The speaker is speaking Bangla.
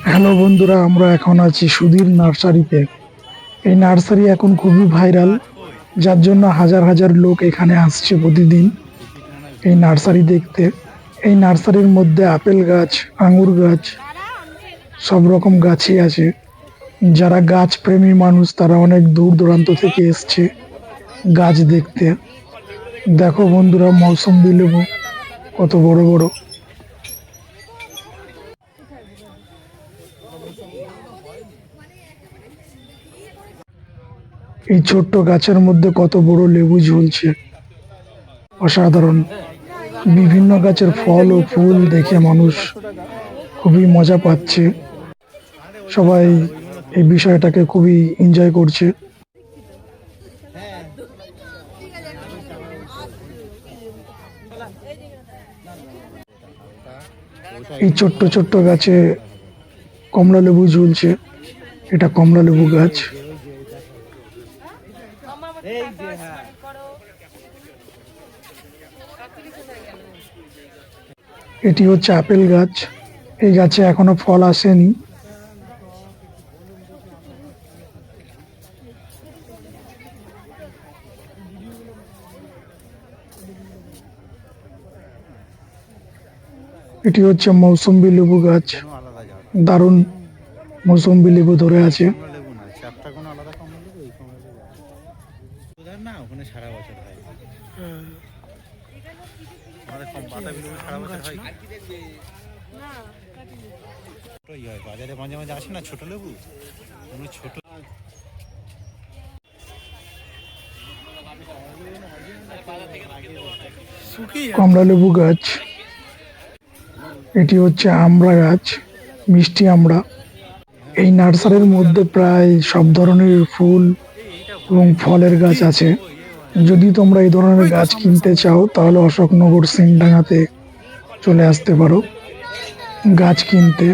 হ্যালো বন্ধুরা, আমরা এখন আছি সুধীর নার্সারিতে। এই নার্সারি এখন খুবই ভাইরাল, যার জন্য হাজার হাজার লোক এখানে আসছে প্রতিদিন এই নার্সারি দেখতে। এই নার্সারির মধ্যে আপেল গাছ, আঙুর গাছ, সব রকম গাছই আছে। যারা গাছ প্রেমী মানুষ তারা অনেক দূর দূরান্ত থেকে এসছে গাছ দেখতে। দেখো বন্ধুরা, মৌসুম্বি লেবু কত বড় বড়। এই ছোট্ট গাছের মধ্যে কত বড় লেবু ঝুলছে, অসাধারণ। বিভিন্ন গাছের ফল ও ফুল দেখে মানুষ খুবই মজা পাচ্ছে। সবাই এই বিষয়টাকে খুবই এনজয় করছে। এই ছোট্ট ছোট্ট গাছে কমলা লেবু ঝুলছে, এটা কমলা লেবু গাছ। এটি হচ্ছে আপেল গাছ, এই গাছে এখনো ফল আসেনি। এটি হচ্ছে মৌসুম্বি লেবু গাছ, দারুণ মৌসুম্বি লেবু ধরে আছে। বাজারে মাঝে মাঝে আসে না ছোট লেবু, ছোট। কমলা লেবু গাছ, এটি হচ্ছে আমড়া গাছ, মিষ্টি আমড়া। এই নার্সারির মধ্যে প্রায় সব ধরনের ফুল এবং ফলের গাছ আছে। যদি তোমরা এই ধরনের গাছ কিনতে চাও তাহলে অশোকনগর সিংডাঙ্গাতে চলে আসতে পারো গাছ কিনতে।